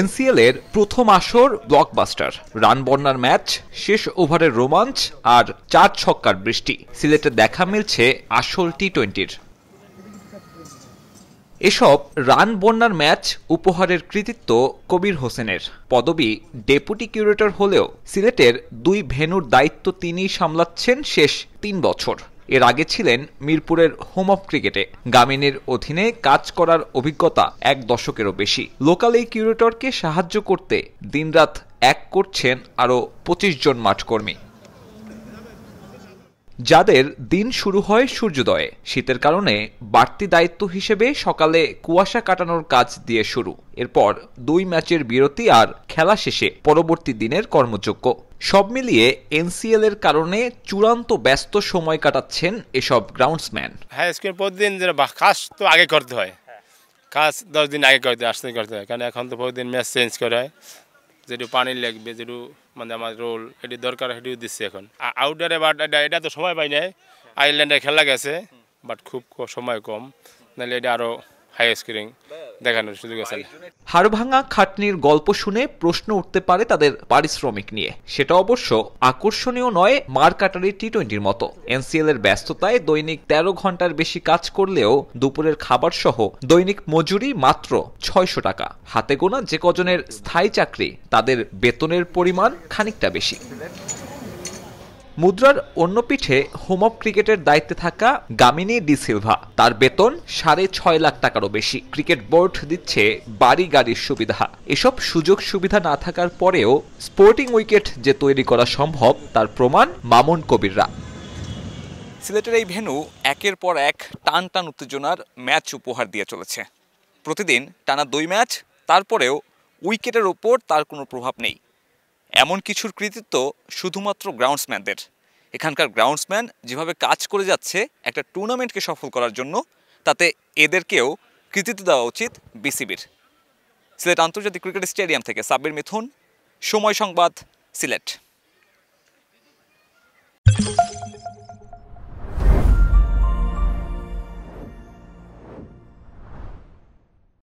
NCL এর প্রথম আসর ব্লকবাস্টার, রান বন্যার ম্যাচ, শেষ ওভারের রোমাঞ্চ আর 4 ছক্কার বৃষ্টি। সিলেটে দেখা মিলছে আসল টি-20-র। এসব রান বন্যার ম্যাচ উপহারের কৃতিত্ব কবির হোসেনের। পদবি ডেপুটি কিউরেটর হলেও সিলেটের 2 ভেন্যুর দায়িত্ব তিনিই সামলাচ্ছেন শেষ 3 বছর। এর আগে ছিলেন মিরপুরের হোম অফ ক্রিকেটে। গামিনীর অধীনে কাজ করার অভিজ্ঞতা 1 দশকেরও বেশি। লোকাল এই কিউরেটরকে সাহায্য করতে দিনরাত এক করছেন আরও 25 জন মাঠকর্মী, যাদের দিন শুরু হয় সূর্যোদয়ে। শীতের কারণে বাড়তি দায়িত্ব হিসেবে সকালে কুয়াশা কাটানোর কাজ দিয়ে শুরু, এরপর 2 ম্যাচের বিরতি আর খেলা শেষে পরবর্তী দিনের কর্মযোগ্য। সব মিলিয়ে এনসিএল এর কারণে চূড়ান্ত ব্যস্ত সময় কাটাচ্ছেন এসব গ্রাউন্ডসম্যান। হ্যাঁ, প্রতিদিন কাজ তো আগে করতে হয়, কাজ 10 দিন আগে করতে হয়, কারণ এখন তো প্রতিদিন ম্যাচ চেঞ্জ করে হয়। যেটু পানি লাগবে, যেটু মানে আমার রোল এটি দরকার, সেটিও দিচ্ছে এখন আউটডোরে। বাট এটা তো সময় পাই নাই, আয়ারল্যান্ডে খেলা গেছে, বাট খুব সময় কম, নাহলে এটা আরও হাই স্কোরিং দেখানোর সুযোগ আছে। হাড়ভাঙা খাটনির গল্প শুনে প্রশ্ন উঠতে পারে তাদের পারিশ্রমিক নিয়ে। সেটা অবশ্য আকর্ষণীয় নয় মারকাটারি টি-20-র মতো। এনসিএল এর ব্যস্ততায় দৈনিক 13 ঘন্টার বেশি কাজ করলেও দুপুরের খাবার সহ দৈনিক মজুরি মাত্র 600 টাকা। হাতে গোনা যে কজনের স্থায়ী চাকরি, তাদের বেতনের পরিমাণ খানিকটা বেশি। মুদ্রার অন্য পিঠে হোম অফ ক্রিকেটের দায়িত্বে থাকা গামিনী ডি সিলভা। তার বেতন 6.5 লাখ টাকারও বেশি। ক্রিকেট বোর্ড দিচ্ছে বাড়ি গাড়ির সুবিধা। এসব সুযোগ সুবিধা না থাকার পরেও স্পোর্টিং উইকেট যে তৈরি করা সম্ভব তার প্রমাণ মামুন কবিররা। সিলেটের এই ভেন্যু একের পর এক টান টান উত্তেজনার ম্যাচ উপহার দিয়ে চলেছে। প্রতিদিন টানা 2 ম্যাচ, তারপরেও উইকেটের ওপর তার কোনো প্রভাব নেই। এমন কিছুর কৃতিত্ব শুধুমাত্র গ্রাউন্ডসম্যানদের। এখানকার গ্রাউন্ডসম্যান যেভাবে কাজ করে যাচ্ছে একটা টুর্নামেন্টকে সফল করার জন্য, তাতে এদেরকেও কৃতিত্ব দেওয়া উচিত বিসিবির। সিলেট আন্তর্জাতিক ক্রিকেট স্টেডিয়াম থেকে সাব্বির মিথুন, সময় সংবাদ, সিলেট।